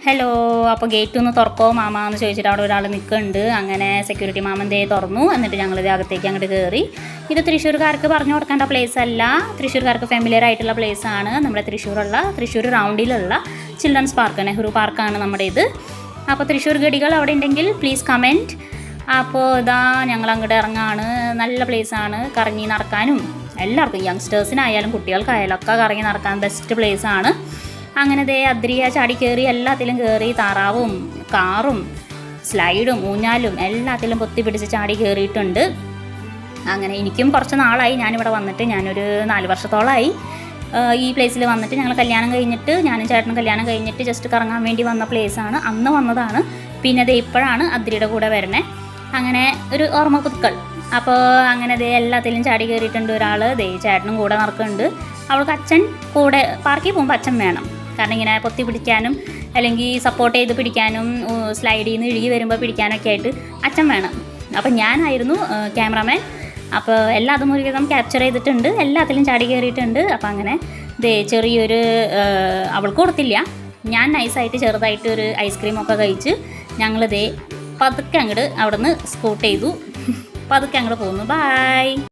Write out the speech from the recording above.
Hello. അപ്പോൾ gate ഒന്ന് തുറക്കോ mama എന്ന് ചോദിച്ചിട്ട് അവിടെ ഒരാൾ നിൽക്കുന്നുണ്ട്. അങ്ങനെ സെക്യൂരിറ്റി മാമൻ ദേ തുറന്നു. എന്നിട്ട് ഞങ്ങളിത് അകത്തേക്ക് അങ്ങോട്ട് കയറി. ഇത് തൃശ്ശൂർക്കാർക്ക് പറഞ്ഞു കൊടുക്കേണ്ട പ്ലേസ് അല്ല, തൃശ്ശൂർക്കാർക്ക് ഫെമിലിയർ ആയിട്ടുള്ള പ്ലേസ് ആണ്. നമ്മുടെ തൃശ്ശൂർ റൗണ്ടിലുള്ള ചിൽഡ്രൻസ് പാർക്ക്, നെഹ്റു പാർക്കാണ് നമ്മുടെ ഇത്. അപ്പോൾ തൃശ്ശൂർ ഗഡികൾ അവിടെ ഉണ്ടെങ്കിൽ പ്ലീസ് കമൻറ്റ്. അപ്പോൾ ഇതാ ഞങ്ങൾ അങ്ങോട്ട് ഇറങ്ങാണ്. നല്ല പ്ലേസാണ്, കറങ്ങി നടക്കാനും എല്ലാവർക്കും, യങ്സ്റ്റേഴ്സിനായാലും കുട്ടികൾക്കായാലും ഒക്കെ കറങ്ങി നടക്കാൻ ബെസ്റ്റ് പ്ലേസാണ്. അങ്ങനെ ദേ അദ്രിയ ചാടി കയറി, എല്ലാത്തിലും കയറി, താറാവും കാറും സ്ലൈഡും ഊഞ്ഞാലും എല്ലാത്തിലും പൊത്തി പിടിച്ച് ചാടി കയറിയിട്ടുണ്ട്. അങ്ങനെ എനിക്കും കുറച്ച് നാളായി ഞാനിവിടെ വന്നിട്ട്, ഞാനൊരു 4 വർഷത്തോളമായി ഈ പ്ലേസിൽ വന്നിട്ട്. ഞങ്ങൾ കല്യാണം കഴിഞ്ഞിട്ട്, ഞാനും ചേട്ടനും കല്യാണം കഴിഞ്ഞിട്ട് ജസ്റ്റ് കറങ്ങാൻ വേണ്ടി വന്ന പ്ലേസാണ്, അന്ന് വന്നതാണ്. പിന്നെ ദേ ഇപ്പോഴാണ് അദ്രിയുടെ കൂടെ വരണേ. അങ്ങനെ ഒരു ഓർമ്മ പുതുക്കൾ. അപ്പോൾ അങ്ങനെ ദേ എല്ലാത്തിലും ചാടി കയറിയിട്ടുണ്ട് ഒരാൾ. ദേ ചേട്ടനും കൂടെ നടക്കുന്നുണ്ട്. അവൾക്ക് അച്ഛൻ കൂടെ, പാർക്കിൽ പോകുമ്പോൾ അച്ഛൻ വേണം, കാരണം ഇങ്ങനെ പൊത്തി പിടിക്കാനും അല്ലെങ്കിൽ സപ്പോർട്ട് ചെയ്ത് പിടിക്കാനും സ്ലൈഡിൽ നിന്ന് ഇഴുകി വരുമ്പോൾ പിടിക്കാനൊക്കെ ആയിട്ട് അച്ഛൻ വേണം. അപ്പം ഞാനായിരുന്നു ക്യാമറാമാൻ. അപ്പോൾ എല്ലാതും ഒരുവിധം ക്യാപ്ചർ ചെയ്തിട്ടുണ്ട്, എല്ലാത്തിലും ചാടി കയറിയിട്ടുണ്ട്. അപ്പോൾ അങ്ങനെ ദേ ചെറിയൊരു, അവൾക്ക് കൊടുത്തില്ല, ഞാൻ നൈസായിട്ട് ചെറുതായിട്ട് ഒരു ഐസ്ക്രീമൊക്കെ കഴിച്ച് ഞങ്ങൾ ദേ പതുക്കെ അങ്ങോട്ട് അവിടെ നിന്ന് സ്കൂട്ട് ചെയ്തു, പതുക്കെ അങ്ങോട്ട് പോകുന്നു. ബായ്.